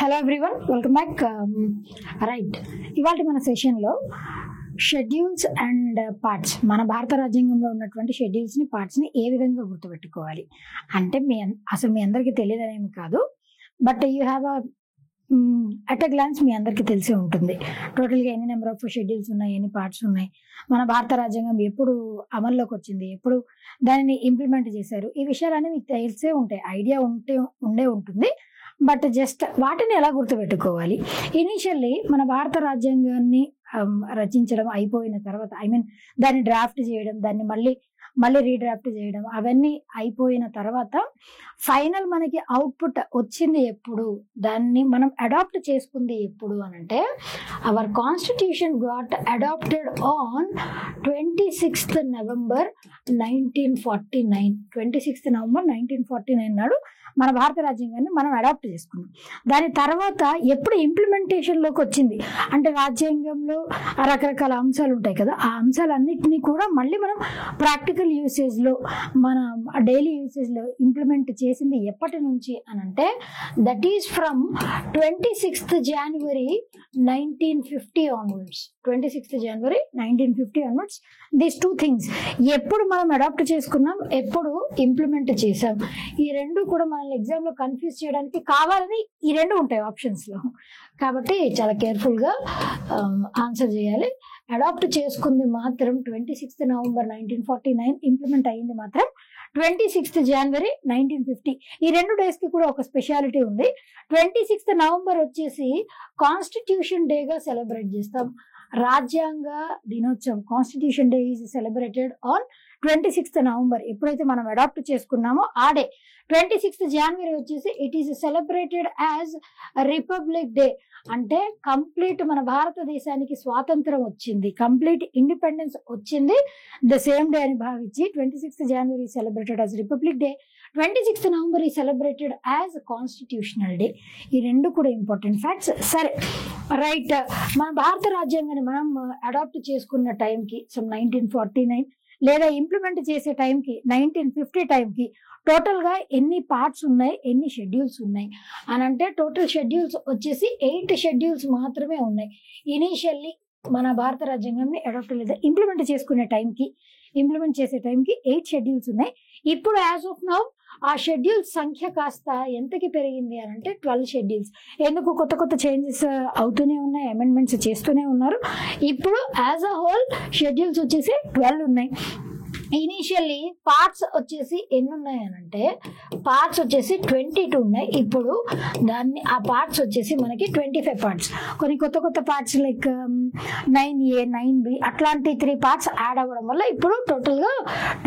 Hello everyone, welcome back. Right, ఇవాళ మన సెషన్లో షెడ్యూల్స్ అండ్ పార్ట్స్, మన భారత రాజ్యాంగంలో ఉన్నటువంటి షెడ్యూల్స్ని, పార్ట్స్ని ఏ విధంగా గుర్తుపెట్టుకోవాలి అంటే అసలు మీ అందరికీ తెలియదనేమి కాదు, but you have at a glance మీ అందరికీ తెలిసే ఉంటుంది టోటల్గా ఎన్ని నెంబర్ ఆఫ్ షెడ్యూల్స్ ఉన్నాయి, ఎన్ని పార్ట్స్ ఉన్నాయి, మన భారత రాజ్యాంగం ఎప్పుడు అమల్లోకి వచ్చింది, ఎప్పుడు దానిని ఇంప్లిమెంట్ చేశారు, ఈ విషయాలన్నీ మీకు తెలిసే ఉంటాయి, ఐడియా ఉండే ఉంటుంది. బట్ జస్ట్ వాటిని ఎలా గుర్తుపెట్టుకోవాలి? ఇనీషియల్లీ మన భారత రాజ్యాంగాన్ని రచించడం అయిపోయిన తర్వాత, దాన్ని డ్రాఫ్ట్ చేయడం, దాన్ని మళ్ళీ రీడ్రాఫ్ట్ చేయడం, అవన్నీ అయిపోయిన తర్వాత ఫైనల్ మనకి అవుట్పుట్ వచ్చింది ఎప్పుడు, దాన్ని మనం అడాప్ట్ చేసుకుంది ఎప్పుడు అని అంటే, our constitution got adopted on 26th November 1949. 26th November 1949 నాడు మన భారత రాజ్యాంగాన్ని మనం అడాప్ట్ చేసుకున్నాం. దాని తర్వాత ఎప్పుడు ఇంప్లిమెంటేషన్లోకి వచ్చింది అంటే, రాజ్యాంగంలో రకరకాల అంశాలు ఉంటాయి కదా, ఆ అంశాలన్నింటినీ కూడా మళ్ళీ మనం ప్రాక్టికల్ యూసేజ్లో, మన డైలీ యూసేజ్లో ఇంప్లిమెంట్ చేసింది ఎప్పటి నుంచి అని అంటే, that is from 26th January 1950 onwards. 26th January 1950 onwards, these two things ఎప్పుడు మనం అడాప్ట్ చేసుకున్నాం, ఎప్పుడు ఇంప్లిమెంట్ చేసాం, ఈ రెండు కూడా మనల్ని ఎగ్జామ్లో కన్ఫ్యూజ్ చేయడానికి కావాలని ఈ రెండు ఉంటాయి ఆప్షన్స్లో. కాబట్టి చాలా కేర్ఫుల్గా ఆన్సర్ చేయాలి. అడాప్ట్ చేసుకుంది మాత్రం 26th November 1949, ఇంప్లిమెంట్ అయ్యింది మాత్రం 26th January 1950. ఈ రెండు డేస్కి కూడా ఒక స్పెషాలిటీ ఉంది. 26th November వచ్చేసి కాన్స్టిట్యూషన్ డేగా సెలబ్రేట్ చేస్తాం. రాజ్యాంగ దినోత్సవం, constitution day is celebrated on 26th November. ఎప్పుడైతే మనం అడాప్ట్ చేసుకున్నామో ఆ డే 26th January వచ్చేసి it is celebrated as republic day. అంటే కంప్లీట్ మన భారతదేశానికి స్వాతంత్రం వచ్చింది, కంప్లీట్ ఇండిపెండెన్స్ వచ్చింది ద సేమ్ డే అని భావించి 26th January celebrated as republic day, 26th November is celebrated as constitutional day. ఈ రెండు కూడా ఇంపార్టెంట్ ఫ్యాక్ట్స్. సరే, రైట్, మన భారత రాజ్యాంగాన్ని మనం అడాప్ట్ చేసుకున్న టైంకి 1949 లేదా ఇంప్లిమెంట్ చేసే టైంకి 1950 టైంకి టోటల్గా ఎన్ని పార్ట్స్ ఉన్నాయి, ఎన్ని షెడ్యూల్స్ ఉన్నాయి అని అంటే, టోటల్ షెడ్యూల్స్ వచ్చేసి 8 షెడ్యూల్స్ మాత్రమే ఉన్నాయి. ఇనీషియల్లీ మన భారత రాజ్యాంగాన్ని అడాప్ట్ లేదా ఇంప్లిమెంట్ చేసే టైంకి 8 షెడ్యూల్స్ ఉన్నాయి. ఇప్పుడు యాజ్ ఆఫ్ నౌ ఆ షెడ్యూల్స్ సంఖ్య కాస్త ఎంతకి పెరిగింది అని అంటే 12 షెడ్యూల్స్. ఎందుకు? కొత్త చేంజెస్ అవుతూనే ఉన్నాయి, అమెండ్మెంట్స్ చేస్తూనే ఉన్నారు. ఇప్పుడు యాజ్ అ హోల్ షెడ్యూల్స్ వచ్చేసి 12 ఉన్నాయి. ఇనీషియల్లీ పార్ట్స్ వచ్చేసి ఎన్ని ఉన్నాయి అని అంటే, పార్ట్స్ వచ్చేసి 22 ఉన్నాయి. ఇప్పుడు ఆ పార్ట్స్ వచ్చేసి మనకి 25 పార్ట్స్. కొన్ని కొత్త పార్ట్స్ లైక్ 9A 9B అట్లాంటి 3 పార్ట్స్ యాడ్ అవ్వడం వల్ల ఇప్పుడు టోటల్గా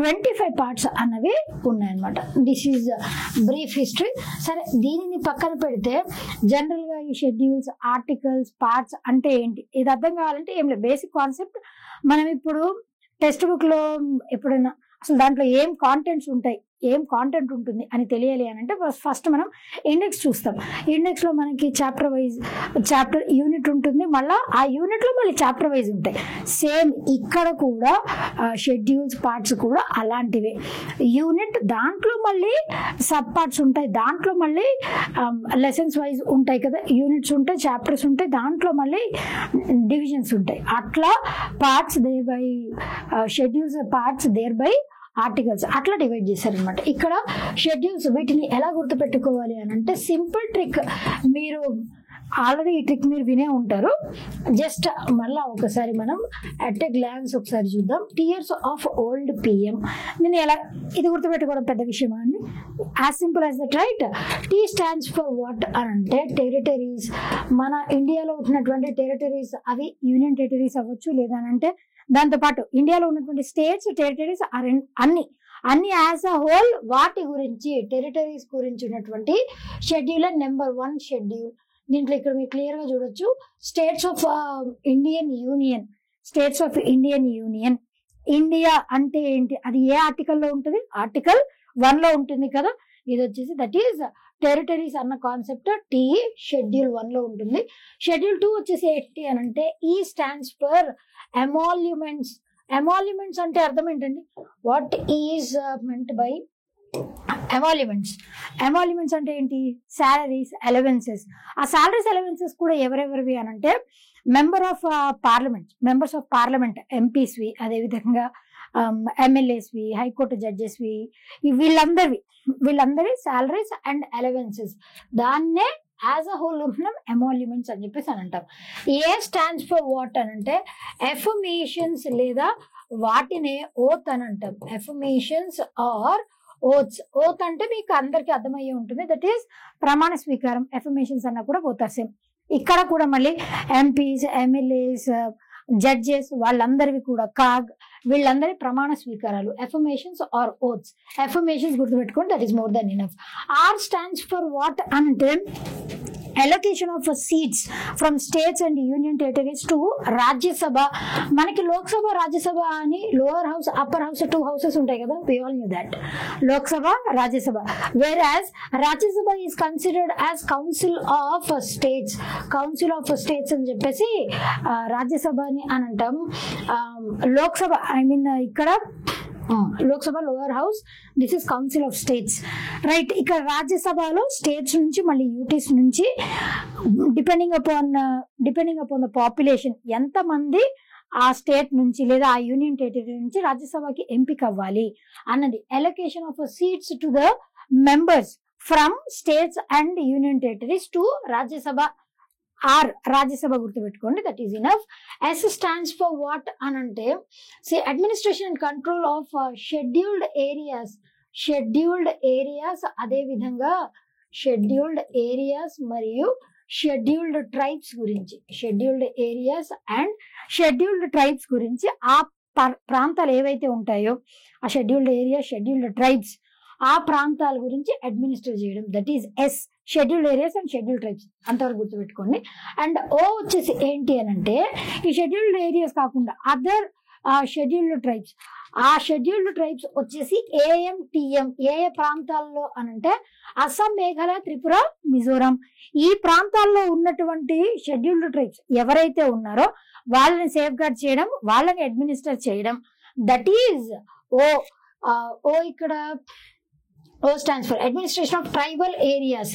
25 పార్ట్స్ అన్నవి ఉన్నాయన్నమాట. This is brief history. సరే, దీనిని పక్కన పెడితే జనరల్గా ఈ షెడ్యూల్స్, ఆర్టికల్స్, పార్ట్స్ అంటే ఏంటి, ఇది అర్థం కావాలంటే ఏం లేదు, బేసిక్ కాన్సెప్ట్. మనం ఇప్పుడు టెక్స్ట్ బుక్లో ఎప్పుడైనా అసలు దాంట్లో ఏం కాంటెంట్స్ ఉంటాయి, ఏం కాంటెంట్ ఉంటుంది అని తెలియాలి అని అంటే ఫస్ట్ మనం ఇండెక్స్ చూస్తాం. ఇండెక్స్లో మనకి చాప్టర్ యూనిట్ ఉంటుంది, మళ్ళీ ఆ యూనిట్లో మళ్ళీ చాప్టర్ వైజ్ ఉంటాయి. సేమ్ ఇక్కడ కూడా షెడ్యూల్స్, పార్ట్స్ కూడా అలాంటివే. యూనిట్ దాంట్లో మళ్ళీ సబ్ పార్ట్స్ ఉంటాయి, దాంట్లో మళ్ళీ లెసన్స్ వైజ్ ఉంటాయి కదా, యూనిట్స్ ఉంటాయి, చాప్టర్స్ ఉంటాయి, దాంట్లో మళ్ళీ డివిజన్స్ ఉంటాయి. అట్లా parts there by schedules, parts there by articles, అట్లా డివైడ్ చేశారనమాట. ఇక్కడ షెడ్యూల్స్, వీటిని ఎలా గుర్తుపెట్టుకోవాలి అని అంటే సింపుల్ ట్రిక్. మీరు ఆల్రెడీ ఈ ట్రిక్ మీరు వినే ఉంటారు. జస్ట్ మళ్ళీ ఒకసారి మనం అట్ ఎ గ్లాన్స్ ఒకసారి చూద్దాం. టియర్స్ ఆఫ్ ఓల్డ్ పిఎం, నేను ఇది గుర్తుపెట్టుకోవడం పెద్ద విషయమా అండి? As simple as that, right. Tea stands for what అని అంటే టెరిటరీస్. మన ఇండియాలో ఉన్నటువంటి టెరిటరీస్, అవి యూనియన్ టెరిటరీస్ అవ్వచ్చు, లేదా అంటే దాంతోపాటు ఇండియాలో ఉన్నటువంటి స్టేట్స్, టెరిటరీస్ అన్ని యాజ్ అ హోల్ వాటి గురించి, టెరిటరీస్ గురించి ఉన్నటువంటి షెడ్యూల్. నెంబర్ 1 షెడ్యూల్, దీంట్లో ఇక్కడ మీరు క్లియర్గా చూడొచ్చు, states of Indian union. States of Indian union, India అంటే ఏంటి, అది ఏ ఆర్టికల్లో ఉంటుంది? ఆర్టికల్ 1లో ఉంటుంది కదా. ఇది వచ్చేసి దట్ ఈజ్ టెరిటరీస్ అన్న కాన్సెప్ట్ టీ షెడ్యూల్ 1లో ఉంటుంది. షెడ్యూల్ 2 వచ్చేసి ఏంటి అని అంటే, ఈ స్టాండ్స్ ఫర్ ఎమాల్యుమెంట్స్. ఎమాల్యుమెంట్స్ అంటే అర్థం ఏంటండి? What is meant by emoluments అంటే ఏంటి? Salaries, allowances. ఆ సాలరీస్, అలవెన్సెస్ కూడా ఎవరెవరివి అని అంటే మెంబర్స్ ఆఫ్ పార్లమెంట్ ఎంపీస్వి, అదేవిధంగా ఎమ్మెల్యేస్వి, హైకోర్టు జడ్జెస్వి, వీళ్ళందరి సాలరీస్ అండ్ అలవెన్సెస్. దాన్నే యాజ్ అ హోల్ మనం ఎమాల్యుమెంట్స్ అని చెప్పేసి అని అంటాం. ఏ స్టాండ్స్ ఫర్ వాట్ అని అంటే ఎఫర్మేషన్స్ లేదా వాటినే ఓత్ అని అంటాం. ఎఫర్మేషన్స్ ఆర్ ఓత్ అంటే మీకు అందరికీ అర్థమయ్యే ఉంటుంది, దట్ ఈస్ ప్రమాణ స్వీకారం. ఎఫర్మేషన్స్ అన్న కూడా పోతారు సేమ్. ఇక్కడ కూడా మళ్ళీ ఎంపీస్, ఎమ్మెల్యేస్, జడ్జెస్ వాళ్ళందరివి కూడా వీళ్ళందరి ప్రమాణ స్వీకారాలు ఎఫర్మేషన్స్ ఆర్ ఓత్స్. ఎఫర్మేషన్స్ గుర్తుపెట్టుకోండి, that is more than enough. Are stands for what అంటే allocation of seats from states and union territories to Rajya Sabha. మనకి లోక్సభ, రాజ్యసభ అని lower house, upper house, 2 houses ఉంటాయి కదా, we all knew that. Lok Sabha, Rajya Sabha. whereas Rajya Sabha is considered as council of states అని చెప్పేసి రాజ్యసభని అని అంటాం. లోక్సభ ఇక్కడ Lok Sabha lower house, this is council of states, right. ఇక్కడ రాజ్యసభలో స్టేట్స్ నుంచి మళ్ళీ యూటీస్ నుంచి డిపెండింగ్ అపాన్ ద పాపులేషన్ ఎంతమంది ఆ స్టేట్ నుంచి లేదా ఆ యూనియన్ టెరిటరీ నుంచి రాజ్యసభకి ఎంపిక అవ్వాలి అన్నది. Allocation of seats to the members from states and union territories to Rajya Sabha. Rajya Sabha గుర్తుపెట్టుకోండి, that is enough. S stands for what అని అంటే administration and control of scheduled areas, అదేవిధంగా షెడ్యూల్డ్ ఏరియాస్ మరియు షెడ్యూల్డ్ ట్రైబ్స్ గురించి. Scheduled areas and scheduled tribes గురించి ఆ ప్రాంతాలు ఏవైతే ఉంటాయో ఆ షెడ్యూల్డ్ ఏరియా, షెడ్యూల్డ్ ట్రైబ్స్, ఆ ప్రాంతాల గురించి అడ్మినిస్టర్ చేయడం, that is S. Scheduled areas and scheduled tribes అంతవరకు గుర్తుపెట్టుకోండి. అండ్ ఓ వచ్చేసి ఏంటి అని అంటే ఈ షెడ్యూల్డ్ ఏరియాస్ కాకుండా అదర్ షెడ్యూల్డ్ ట్రైబ్స్. ఆ షెడ్యూల్డ్ ట్రైబ్స్ వచ్చేసి ఏఎం, టిఎం. ఏ ప్రాంతాల్లో అనంటే అస్సాం, మేఘాలయ, త్రిపుర, మిజోరాం. ఈ ప్రాంతాల్లో ఉన్నటువంటి షెడ్యూల్డ్ ట్రైబ్స్ ఎవరైతే ఉన్నారో వాళ్ళని సేఫ్ గార్డ్ చేయడం, వాళ్ళని అడ్మినిస్టర్ చేయడం, దట్ ఈజ్ ఓ. ఇక్కడ O stands for administration of tribal areas.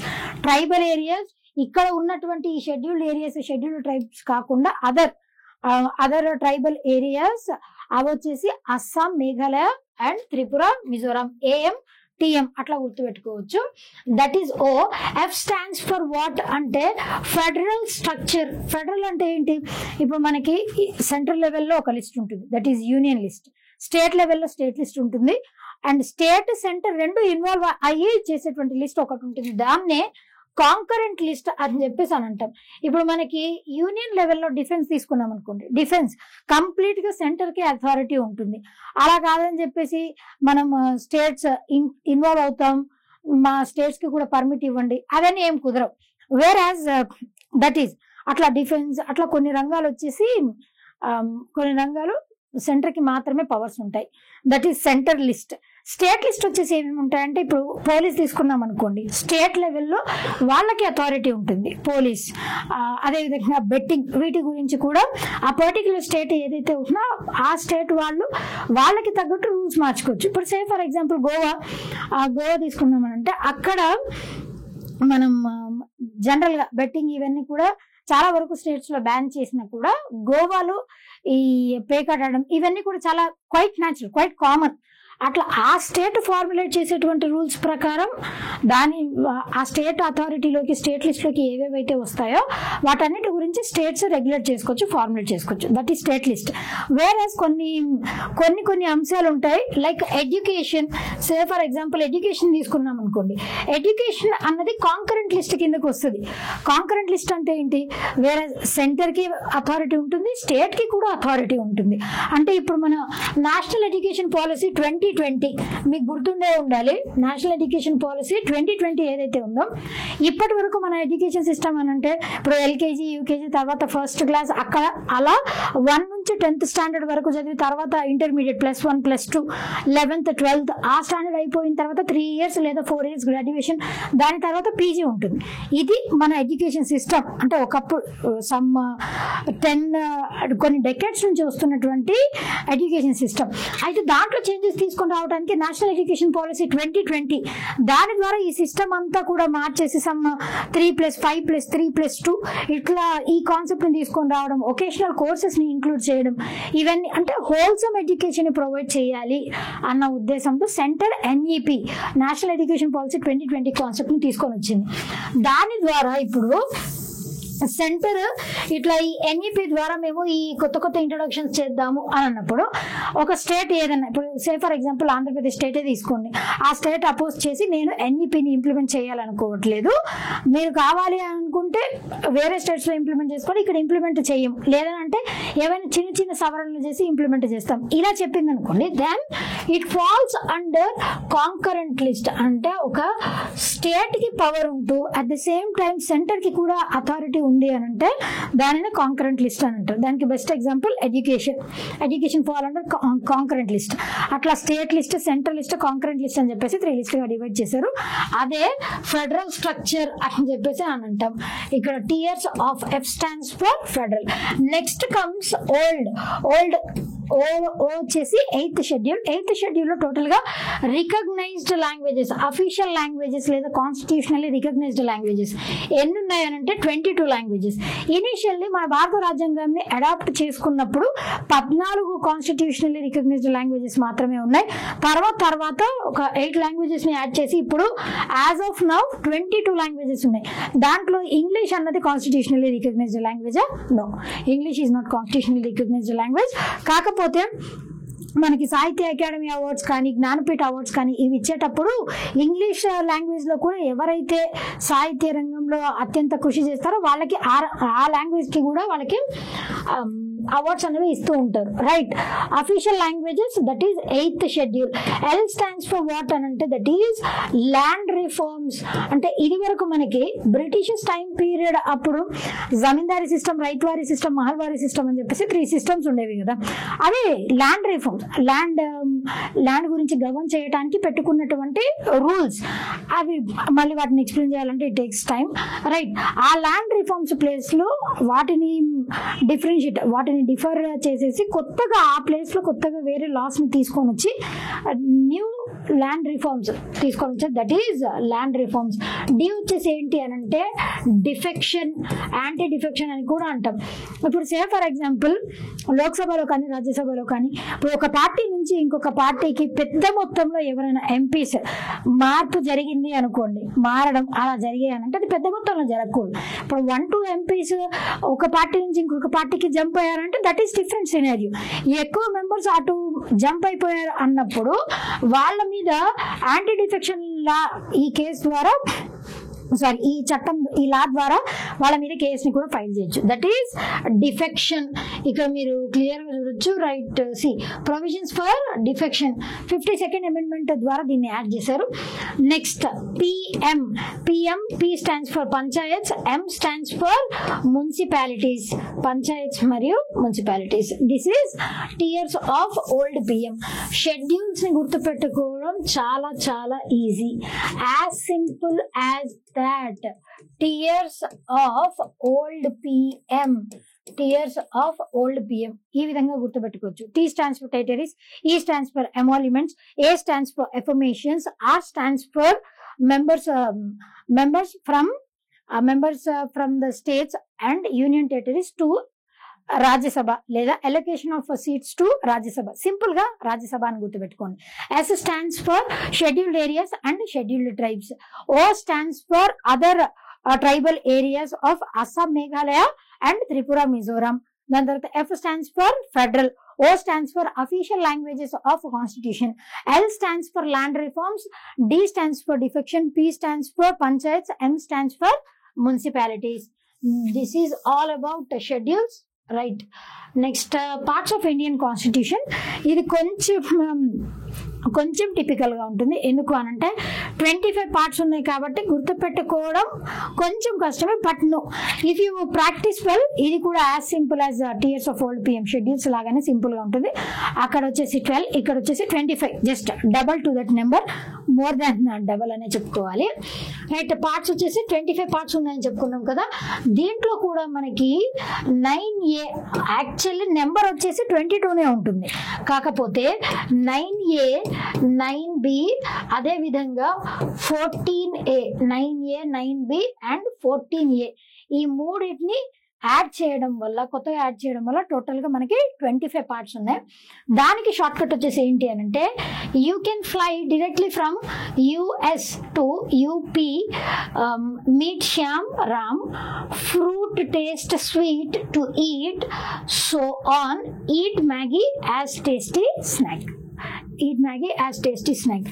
Tribal areas ఇక్కడ ఉన్నటువంటి ఈ షెడ్యూల్డ్ ఏరియాస్, షెడ్యూల్డ్ ట్రైబ్స్ కాకుండా అదర్ ట్రైబల్ ఏరియాస్ అవి వచ్చేసి Assam, Meghalaya and Tripura, Mizoram. AM, TM అట్లా గుర్తుపెట్టుకోవచ్చు, that is O. F stands for what అంటే ఫెడరల్ స్ట్రక్చర్. ఫెడరల్ అంటే ఏంటి? ఇప్పుడు మనకి సెంట్రల్ లెవెల్లో ఒక లిస్ట్ ఉంటుంది, that is union list. State లెవెల్లో స్టేట్ లిస్ట్ ఉంటుంది, అండ్ స్టేట్, సెంటర్ రెండు ఇన్వాల్వ్ అయ్యి చేసేటువంటి లిస్ట్ ఒకటి ఉంటుంది, దాన్నే కాంకరెంట్ లిస్ట్ అని చెప్పేసి అని అంటాం. ఇప్పుడు మనకి యూనియన్ లెవెల్లో డిఫెన్స్ తీసుకున్నాం అనుకోండి, డిఫెన్స్ కంప్లీట్ గా సెంటర్ కి అథారిటీ ఉంటుంది. అలా కాదని చెప్పేసి మనం స్టేట్స్ ఇన్వాల్వ్ అవుతాం, మా స్టేట్స్ కి కూడా పర్మిట్ ఇవ్వండి, అవన్నీ ఏం కుదరవు. వేర్ దట్ ఈస్ అట్లా డిఫెన్స్, అట్లా కొన్ని రంగాలు వచ్చేసి కొన్ని రంగాలు సెంటర్ కి మాత్రమే పవర్స్ ఉంటాయి, that is centre list. State list వచ్చేసి ఏమేమి ఉంటాయంటే ఇప్పుడు పోలీస్ తీసుకున్నాం అనుకోండి, స్టేట్ లెవెల్లో వాళ్ళకి అథారిటీ ఉంటుంది పోలీస్. అదేవిధంగా బెట్టింగ్, వీటి గురించి కూడా ఆ పర్టికులర్ స్టేట్ ఏదైతే ఉందో ఆ స్టేట్ వాళ్ళకి తగ్గట్టు రూల్స్ మార్చుకోవచ్చు. ఇప్పుడు సే ఫర్ ఎగ్జాంపుల్ గోవా తీసుకున్నామనంటే అక్కడ మనం జనరల్ గా బెట్టింగ్ ఇవన్నీ కూడా చాలా వరకు స్టేట్స్ లో బ్యాన్ చేసినా కూడా గోవాలో ఈ పేకాట ఆడడం ఇవన్నీ కూడా చాలా క్వైట్ న్యాచురల్, క్వైట్ కామన్. అట్లా ఆ స్టేట్ ఫార్ములేట్ చేసేటువంటి రూల్స్ ప్రకారం ఆ స్టేట్ అథారిటీలోకి, స్టేట్ లిస్ట్లోకి ఏవేవైతే వస్తాయో వాటన్నిటి గురించి స్టేట్స్ రెగ్యులేట్ చేసుకోవచ్చు, ఫార్ములేట్ చేసుకోవచ్చు, that is state list. Whereas కొన్ని అంశాలు ఉంటాయి, like education. Say for example education తీసుకున్నాం అనుకోండి, ఎడ్యుకేషన్ అన్నది కాంకరెంట్ లిస్ట్ కిందకి వస్తుంది. కాంకరెంట్ లిస్ట్ అంటే ఏంటి? వేరే సెంటర్కి అథారిటీ ఉంటుంది, స్టేట్కి కూడా అథారిటీ ఉంటుంది. అంటే ఇప్పుడు మన నేషనల్ ఎడ్యుకేషన్ పాలసీ 2020 మీకు గుర్తుండే ఉండాలి. నేషనల్ ఎడ్యుకేషన్ పాలసీ 2020 ఏదైతే ఉందో, ఇప్పటి వరకు మన ఎడ్యుకేషన్ సిస్టమ్ అని అంటే ఇప్పుడు ఎల్కేజీ, యూకేజీ, LKG తర్వాత ఫస్ట్ క్లాస్, అక్కడ అలా 1 నుంచి 10th స్టాండర్డ్ వరకు చదివి తర్వాత ఇంటర్మీడియట్ +1 +2 11th 12th ఆ స్టాండర్డ్ అయిపోయిన తర్వాత 3 years లేదా 4 years గ్రాడ్యుయేషన్, దాని తర్వాత పీజీ ఉంటుంది. ఇది మన ఎడ్యుకేషన్ సిస్టమ్. అంటే ఒకప్పుడు సమ్ 10 కొన్ని డెకేడ్స్ నుంచి వస్తున్నటువంటి ఎడ్యుకేషన్ సిస్టమ్. అయితే దాంట్లో చేంజెస్ తీసుకొని రావడానికి నేషనల్ ఎడ్యుకేషన్ పాలసీ 2020 దాని ద్వారా ఈ సిస్టమ్ అంతా కూడా మార్చేసి సమ్ 3+5+3+2 ఇట్లా ఈ కాన్సెప్ట్ని తీసుకొని రావడం, ఒకేషనల్ కోర్సెస్ని ఇంక్లూడ్ చేయడం, ఇవన్నీ అంటే హోల్సమ్ ఎడ్యుకేషన్ ప్రొవైడ్ చేయాలి అన్న ఉద్దేశంతో centre NEP national education policy 2020 కాన్సెప్ట్ని తీసుకొని వచ్చింది. దాని ద్వారా ఇప్పుడు సెంటర్ ఇట్లా ఈ NEP ద్వారా మేము ఈ కొత్త ఇంట్రొడక్షన్స్ చేద్దాము అని అన్నప్పుడు ఒక స్టేట్ ఏదైనా, ఇప్పుడు సే ఫర్ ఎగ్జాంపుల్ ఆంధ్రప్రదేశ్ స్టేటే తీసుకోండి, ఆ స్టేట్ అపోజ్ చేసి నేను NEPని ఇంప్లిమెంట్ చేయాలనుకోవట్లేదు, మీరు కావాలి అనుకుంటే వేరే స్టేట్స్లో ఇంప్లిమెంట్ చేసుకొని ఇక్కడ ఇంప్లిమెంట్ చేయం, లేదంటే ఏవైనా చిన్న సవరణలు చేసి ఇంప్లిమెంట్ చేస్తాం, ఇలా చెప్పింది అనుకోండి, then it falls under concurrent list. అంటే ఒక స్టేట్కి పవర్ ఉంటూ అట్ ద సేమ్ టైం సెంటర్కి కూడా అథారిటీ ఉంది అని అంటే దానిని కాంకరెంట్ లిస్ట్ అని అంటారు. దానికి best example education fall under concurrent list. అట్లా state list, central list, concurrent list అని చెప్పేసి 3 లిస్ట్గా డివైడ్ చేశారు. అదే ఫెడరల్ స్ట్రక్చర్ అని చెప్పేసి అని అంటాం. ఇక్కడ tears of F stands for federal. Next comes old వచ్చేసి 8th షెడ్యూల్. 8th షెడ్యూల్లో టోటల్గా రికగ్నైజ్డ్ లాంగ్వేజెస్, అఫీషియల్ లాంగ్వేజెస్ లేదా కాన్స్టిట్యూషనల్లీ రికగ్నైజ్డ్ లాంగ్వేజెస్ ఎన్ని ఉన్నాయనంటే 22 లాంగ్వేజెస్. ఇనీషియల్లీ మన భారత రాజ్యాంగాన్ని అడాప్ట్ చేసుకున్నప్పుడు 14 కాన్స్టిట్యూషనల్లీ రికగ్నైజ్డ్ లాంగ్వేజెస్ మాత్రమే ఉన్నాయి. తర్వాత ఒక 8 లాంగ్వేజెస్ని యాడ్ చేసి ఇప్పుడు యాజ్ ఆఫ్ నౌ 22 లాంగ్వేజెస్ ఉన్నాయి. దాంట్లో ఇంగ్లీష్ అన్నది కాన్స్టిట్యూషనల్లీ రికగ్నైజ్డ్ లాంగ్వేజా? No, English is not constitutionally recognised language. కాకపోతే మనకి సాహిత్య అకాడమీ అవార్డ్స్ కానీ జ్ఞానపీఠ అవార్డ్స్ కానీ ఇవి ఇచ్చేటప్పుడు ఇంగ్లీష్ లాంగ్వేజ్లో కూడా ఎవరైతే సాహిత్య రంగంలో అత్యంత కృషి చేస్తారో వాళ్ళకి ఆ లాంగ్వేజ్కి కూడా వాళ్ళకి అవార్డ్స్ అనేవి ఇస్తూ ఉంటారు. Right, official languages that is 8th schedule. L stands for what అని అంటే దట్ ఈస్ ల్యాండ్ రిఫార్మ్స్. అంటే ఇది వరకు మనకి బ్రిటిషర్స్ టైం పీరియడ్ అప్పుడు zamindari system, ryotwari system, mahalwari system అని చెప్పేసి 3 సిస్టమ్స్ ఉండేవి కదా. అదే ల్యాండ్ రిఫార్మ్స్, ల్యాండ్ గురించి గవర్న్ చేయడానికి పెట్టుకున్నటువంటి రూల్స్. అవి మళ్ళీ వాటిని ఎక్స్ప్లెయిన్ చేయాలంటే ఇట్ టేక్స్ టైం. రైట్, ఆ ల్యాండ్ రిఫార్మ్స్ ప్లేస్లో వాటిని డిఫర్ చేసేసి కొత్తగా ఆ ప్లేస్లో కొత్తగా వేరే లాస్ని తీసుకొని వచ్చి న్యూ ల్యాండ్ రిఫార్మ్స్ తీసుకొని వచ్చారు. That is land reforms. D వచ్చేసి ఏంటి అని అంటే డిఫెక్షన్, యాంటీ డిఫెక్షన్ అని కూడా అంటాం. ఇప్పుడు సే ఫర్ ఎగ్జాంపుల్ లోక్సభలో కానీ రాజ్యసభలో కానీ ఇప్పుడు ఒక పార్టీ నుంచి ఇంకొక పార్టీకి పెద్ద మొత్తంలో ఎవరైనా ఎంపీస్ మార్పు జరిగింది అనుకోండి, మారడం అలా జరిగాయనంటే అది పెద్ద మొత్తంలో జరగకూడదు. ఇప్పుడు 1-2 ఎంపీస్ ఒక పార్టీ నుంచి ఇంకొక పార్టీకి జంప్ అయ్యారంటే దట్ ఈస్ డిఫరెంట్ సినారియో. ఎక్కువ మెంబర్స్ అటు జంప్ అయిపోయారు అన్నప్పుడు వాళ్ళ మీద యాంటీ డిఫెక్షన్ లా ఈ కేసు ద్వారా ఈ చట్టం, ఈ లా ద్వారా వాళ్ళ మీద కేసుని కూడా ఫైల్ చేయొచ్చు. That is defection. ఇక్కడ మీరు క్లియర్గా చూడొచ్చు. Right, C provisions for defection 52nd amendment ద్వారా దీన్ని యాడ్ చేశారు. Next PM. P stands for panchayats, M stands for municipalities, panchayats మరియు municipalities. This is tiers of old PM. Schedules ని గుర్తుపెట్టుకోవడం చాలా చాలా easy, as simple as that. Tiers of old PM. Tiers of old PM. ఈ విధంగా గుర్తుపెట్టుకోవచ్చు. T stands for territories, E stands for emoluments, A stands for affirmations, R stands for members from the states and union territories to Rajya Sabha లేదా allocation of seats to Rajya Sabha. Simple గా రాజ్యసభ అని గుర్తుపెట్టుకోండి. S stands for scheduled areas and scheduled tribes. O stands for other tribal areas of Assam, Meghalaya and Tripura, Mizoram. దాని తర్వాత F stands for federal. O stands for official languages of constitution. L stands for land reforms. D stands for defection. P stands for panchayats. M stands for municipalities. This is all about schedules. Right, next parts of Indian constitution. ఇది కొంచెం కొంచెం టిపికల్గా ఉంటుంది. ఎందుకు అనంటే 25 parts ఉన్నాయి కాబట్టి గుర్తుపెట్టుకోవడం కొంచెం కష్టమే. But no, if you practice well, ఇది కూడా as simple as TS of old PM schedules లాగానే సింపుల్గా ఉంటుంది. అక్కడ వచ్చేసి 12, ఇక్కడ వచ్చేసి 25, just double to that number, more than double అనే చెప్పుకోవాలి. రైట్, పార్ట్స్ వచ్చేసి 25 పార్ట్స్ ఉన్నాయని చెప్పుకున్నాం కదా. దీంట్లో కూడా మనకి 9A, యాక్చువల్లీ నెంబర్ వచ్చేసి 22నే ఉంటుంది, కాకపోతే 9A, 9B, అదేవిధంగా 14A, 9A, 9B and 14A, ఈ మూడింటిని యాడ్ చేయడం వల్ల, కొత్తగా యాడ్ చేయడం వల్ల టోటల్గా మనకి 25 పార్ట్స్ ఉన్నాయి. దానికి షార్ట్ కట్ వచ్చేసి ఏంటి అని అంటే, you can fly directly from US to UP, meet Shyam Ram, fruit taste sweet to eat, so on, eat Maggi as tasty snack. Eat Maggi as tasty snack.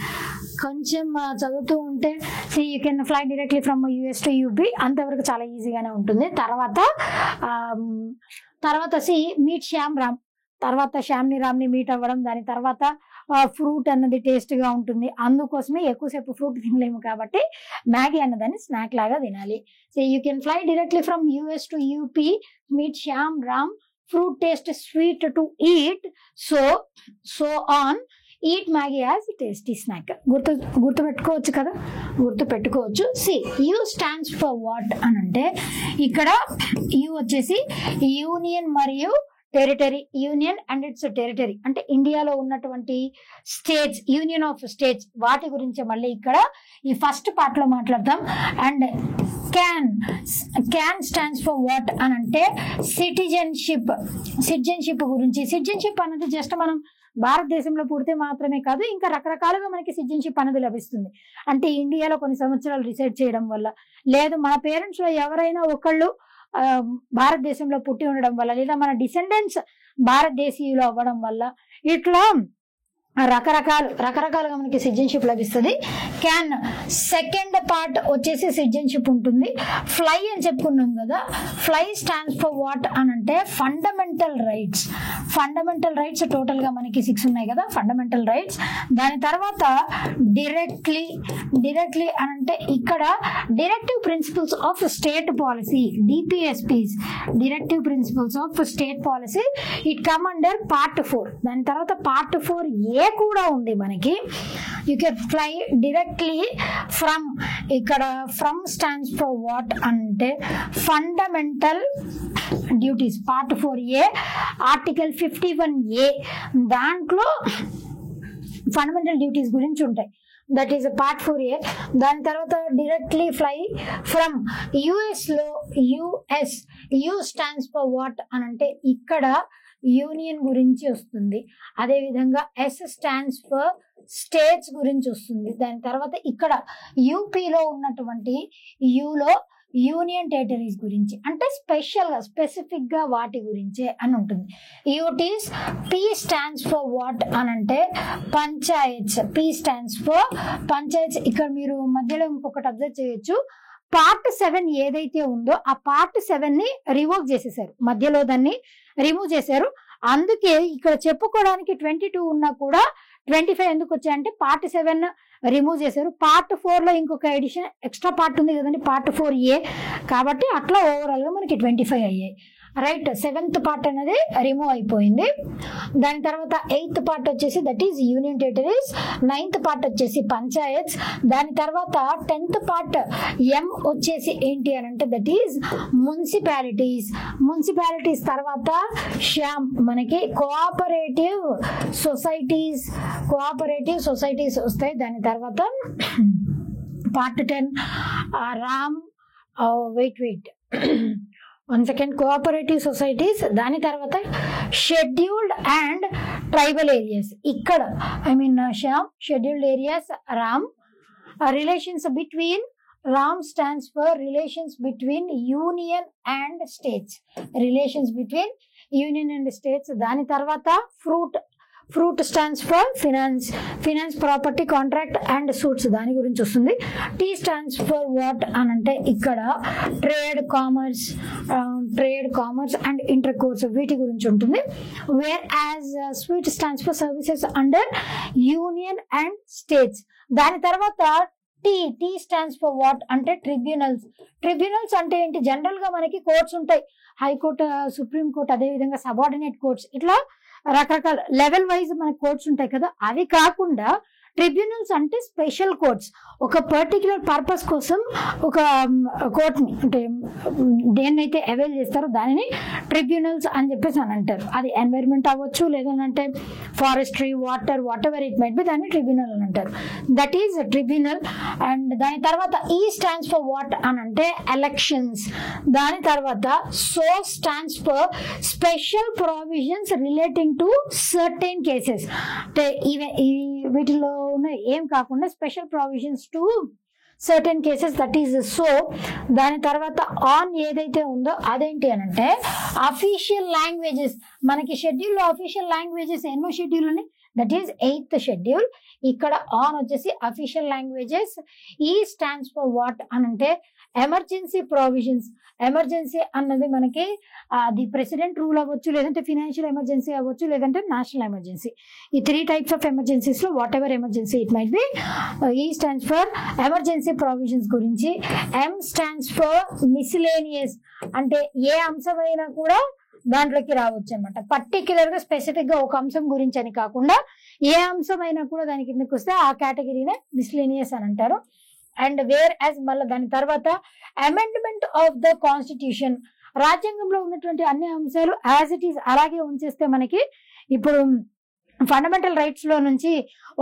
కొంచెం చదువుతూ ఉంటే you can fly directly from US to UP, అంతవరకు చాలా ఈజీగానే ఉంటుంది. తర్వాత meet Shyam Ram, తర్వాత శ్యామ్ని రామ్ని meet అవ్వడం, దాని తర్వాత ఫ్రూట్ అన్నది టేస్ట్గా ఉంటుంది, అందుకోసమే ఎక్కువసేపు ఫ్రూట్ తినలేము కాబట్టి మ్యాగీ అన్నదాన్ని స్నాక్ లాగా తినాలి. So you can fly directly from US to UP, meet Shyam Ram, fruit taste sweet to eat, so on, eat Maggi as tasty snack. గుర్తుపెట్టుకోవచ్చు కదా, గుర్తుపెట్టుకోవచ్చు. C, you stands for what అని అంటే, ఇక్కడ యూ వచ్చేసి యూనియన్ మరియు territory, union and its territory అంటే ఇండియాలో ఉన్నటువంటి స్టేట్స్, యూనియన్ ఆఫ్ స్టేట్స్, వాటి గురించి మళ్ళీ ఇక్కడ ఈ ఫస్ట్ పార్ట్ లో మాట్లాడతాం. And can stands for what అని అంటే సిటిజన్షిప్ గురించి. సిటిజన్షిప్ అనేది జస్ట్ మనం భారతదేశంలో పుడితే మాత్రమే కాదు, ఇంకా రకరకాలుగా మనకి సిటిజన్షిప్ అనేది లభిస్తుంది. అంటే ఇండియాలో కొన్ని సంవత్సరాలు రిసైడ్ చేయడం వల్ల, లేదు మన పేరెంట్స్ లో ఎవరైనా ఒకళ్ళు భారతదేశంలో పుట్టి ఉండడం వల్ల, లేదా మన డిసెండెంట్స్ భారతదేశీయులు అవ్వడం వల్ల, ఇట్లా రకరకాలుగా మనకి సిటిజన్షిప్ లభిస్తుంది. క్యాన్ సెకండ్ పార్ట్ వచ్చేసి సిటిజన్షిప్ ఉంటుంది. ఫ్లై అని చెప్పుకున్నాం కదా, ఫ్లై స్టాండ్స్ ఫర్ వాట్ అని అంటే ఫండమెంటల్ రైట్స్ టోటల్గా మనకి 6 ఉన్నాయి కదా, ఫండమెంటల్ రైట్స్. దాని తర్వాత డైరెక్ట్లీ అని అంటే ఇక్కడ directive principles of state policy, DPSPs, directive principles of state policy, it come under part 4. దాని తర్వాత పార్ట్ 4A కూడా ఉంది మనకి. You can fly directly from, ఇక్కడ ఫ్రమ్ స్టాండ్స్ ఫర్ వాట్ అంటే fundamental duties, part 4A, article 51A, దాంట్లో fundamental duties గురించి ఉంటాయి. That is part 4A. దాని తర్వాత డైరెక్ట్లీ ఫ్లై ఫ్రమ్ US లో యూ స్టాండ్స్ ఫర్ వాట్ అని అంటే ఇక్కడ యూనియన్ గురించి వస్తుంది. అదేవిధంగా S స్టాండ్స్ ఫర్ స్టేట్స్ గురించి వస్తుంది. దాని తర్వాత ఇక్కడ యూపీలో ఉన్నటువంటి యూలో యూనియన్ టెరిటరీస్ గురించి, అంటే స్పెసిఫిక్ గా వాటి గురించే అని ఉంటుంది. UTs. P stands for what అని అంటే panchayats. P stands for panchayats. ఇక్కడ మీరు మధ్యలో ఇంకొకటి అబ్జర్వ్ చేయొచ్చు, పార్ట్ 7 ఏదైతే ఉందో ఆ పార్ట్ 7 ని రివోక్ చేసేసారు, మధ్యలో దాన్ని రిమూవ్ చేశారు. అందుకే ఇక్కడ చెప్పుకోవడానికి 22 ఉన్నా కూడా 25 ఎందుకు వచ్చాయంటే పార్ట్ 7 రిమూవ్ చేశారు. పార్ట్ 4 లో ఇంకొక ఎడిషన్ ఎక్స్ట్రా పార్ట్ ఉంది కదండి, పార్ట్ 4A, కాబట్టి అట్లా ఓవరాల్ గా మనకి 25 అయ్యాయి. రైట్, 7th పార్ట్ అనేది రిమూవ్ అయిపోయింది. దాని తర్వాత 8th పార్ట్ వచ్చేసి that is union territories, 9th part వచ్చేసి పంచాయత్స్. దాని తర్వాత 10th పార్ట్ M వచ్చేసి ఏంటి అని అంటే దట్ ఈస్ మున్సిపాలిటీస్. తర్వాత శ్యామ్ మనకి కోఆపరేటివ్ సొసైటీస్ వస్తాయి. దాని తర్వాత part 10 Ram, wait one second, cooperative societies. దాని తర్వాత షెడ్యూల్డ్ అండ్ ట్రైబల్ ఏరియాస్. ఇక్కడ Shyam, scheduled areas, Ram. Relations between, Ram stands for relations between union and states, దాని తర్వాత fruit stands for finance, property, contract and suits, దాని గురించి వస్తుంది. T స్టాండ్స్ ఫర్ వాట్ అని అంటే ఇక్కడ trade, commerce, trade, commerce and inter course వీటి గురించి ఉంటుంది. Where as sweet stands for services under union and states. దాని తర్వాత టీ స్టాండ్స్ ఫర్ వాట్ అంటే ట్రిబ్యునల్స్. ట్రిబ్యునల్స్ అంటే ఏంటి? జనరల్ గా మనకి కోర్ట్స్ ఉంటాయి, హైకోర్టు, సుప్రీం కోర్ట్, అదే విధంగా సబార్డినేట్ కోర్ట్స్, ఇట్లా రకరకాల లెవెల్ వైజ్ మనకి కోర్ట్స్ ఉంటాయి కదా. అవి కాకుండా ట్రిబ్యునల్స్ అంటే స్పెషల్ కోర్ట్స్. ఒక పర్టిక్యులర్ పర్పస్ కోసం ఒక కోర్ట్ని అంటే దేన్నైతే అవైల్ చేస్తారో దానిని ట్రిబ్యునల్స్ అని చెప్పేసి అని అంటారు. అది ఎన్వైర్న్మెంట్ అవ్వచ్చు, లేదంటే forestry, water, what ever it might be, దాన్ని ట్రిబ్యునల్ అని అంటారు. That is tribunal. అండ్ దాని తర్వాత ఈ స్టాండ్స్ ఫర్ వాట్ అని అంటే ఎలక్షన్స్. దాని తర్వాత so stands for special provisions relating to certain cases. అంటే వీటిలో ఉన్న ఏం కాకుండా special provisions to certain cases, that is so. దాని తర్వాత ఆన్ ఏదైతే ఉందో అదేంటి అని అంటే అఫీషియల్ లాంగ్వేజెస్. మనకి షెడ్యూల్లో అఫీషియల్ లాంగ్వేజెస్ ఎన్నో షెడ్యూల్ ఉన్నాయి, దట్ ఈస్ 8th షెడ్యూల్. ఇక్కడ ఆన్ వచ్చేసి అఫీషియల్ లాంగ్వేజెస్. ఈ స్టాండ్స్ ఫర్ వాట్ అని అంటే ఎమర్జెన్సీ ప్రొవిజన్స్. ఎమర్జెన్సీ అన్నది మనకి అది ప్రెసిడెంట్ రూల్ అవ్వచ్చు, లేదంటే ఫినాన్షియల్ ఎమర్జెన్సీ అవ్వచ్చు, లేదంటే నేషనల్ ఎమర్జెన్సీ. ఈ 3 types ఆఫ్ ఎమర్జెన్సీస్ లో what ever emergency it might be. ఈ స్టాండ్స్ ఫర్ ఎమర్జెన్సీ ప్రొవిజన్స్ గురించి. ఎం స్టాండ్స్ ఫర్ మిస్లేనియస్ అంటే ఏ అంశమైనా కూడా దాంట్లోకి రావచ్చు అనమాట. పర్టిక్యులర్ గా స్పెసిఫిక్ గా ఒక అంశం గురించి అని కాకుండా ఏ అంశం అయినా కూడా దాని కిందకి వస్తే ఆ కేటగిరీనే మిస్లేనియస్ అని అంటారు. అండ్ వేర్ యాజ్ మళ్ళీ దాని తర్వాత అమెండ్మెంట్ ఆఫ్ ద కాన్స్టిట్యూషన్. రాజ్యాంగంలో ఉన్నటువంటి అన్ని అంశాలు యాజ్ ఇట్ ఈస్ అలాగే ఉంచేస్తే మనకి ఇప్పుడు ఫండమెంటల్ రైట్స్ లో నుంచి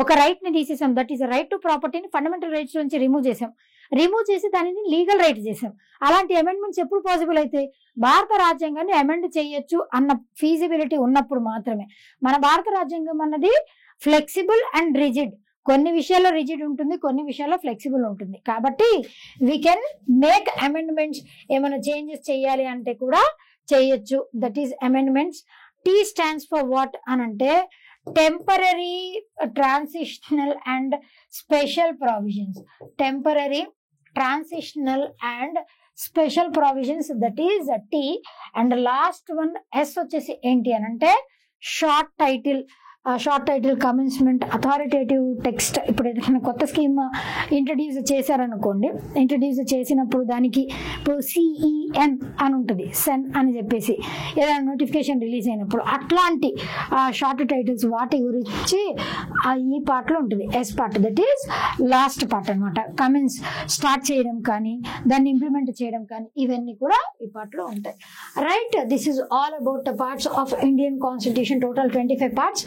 ఒక రైట్ ని తీసేసాం, దట్ ఈస్ రైట్ టు ప్రాపర్టీని ఫండమెంటల్ రైట్స్ నుంచి రిమూవ్ చేసి దానిని లీగల్ రైట్ చేసాం. అలాంటి అమెండ్మెంట్స్ ఎప్పుడు పాసిబుల్ అయితే భారత రాజ్యాంగాన్ని అమెండ్ చేయొచ్చు అన్న ఫీజిబిలిటీ ఉన్నప్పుడు మాత్రమే. మన భారత రాజ్యాంగం అన్నది ఫ్లెక్సిబుల్ అండ్ రిజిడ్. కొన్ని విషయాల్లో రిజిడ్ ఉంటుంది, కొన్ని విషయాల్లో ఫ్లెక్సిబుల్ ఉంటుంది. కాబట్టి వీ కెన్ మేక్ అమెండ్మెంట్స్. ఏమైనా చేంజెస్ చేయాలి అంటే కూడా చేయొచ్చు, that is amendments. T stands for what అని అంటే temporary, transitional and special provisions. Temporary, transitional and special provisions, that is T. And last one S వచ్చేసి ఏంటి అని అంటే short title. Short title, commencement, authoritative text. ఇప్పుడు ఏదైనా కొత్త scheme introduce చేశారనుకోండి, ఇంట్రడ్యూస్ చేసినప్పుడు దానికి ఇప్పుడు CEN అని ఉంటుంది, సెన్ అని చెప్పేసి ఏదైనా నోటిఫికేషన్ రిలీజ్ అయినప్పుడు అట్లాంటి షార్ట్ టైటిల్స్ వాటి గురించి ఈ పార్ట్లో ఉంటుంది. S part, that is last part అనమాట. కమెన్స్ స్టార్ట్ చేయడం కానీ దాన్ని ఇంప్లిమెంట్ చేయడం కానీ ఇవన్నీ కూడా ఈ పార్ట్లో ఉంటాయి. Right, this is all about the parts of Indian constitution. Total 25 parts.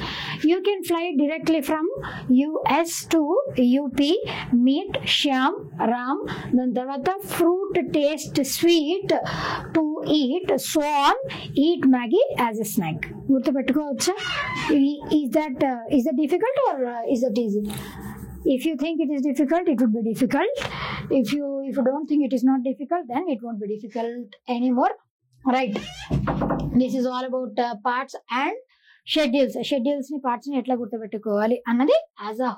You can fly directly from US to UP, meet Shyam, Ram, then tarvata fruit taste sweet to eat, so on, eat Maggie as a snack. Gurtu pettukovacha? Is that difficult or is that easy? If you think it is difficult, it would be difficult. If you don't think it is not difficult, then it won't be difficult anymore. Right, this is all about parts and schedules ని, parts ని ఎట్లా గుర్తుపెట్టుకోవాలి అన్నది as a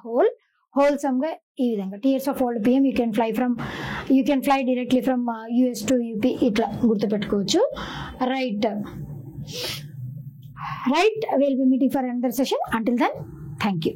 wholesome గా ఈ విధంగా. Tiers of old PM, you can fly directly from US to UP, ఇట్లా గుర్తుపెట్టుకోవచ్చు. Right, will be meeting for another session. Until then, thank you.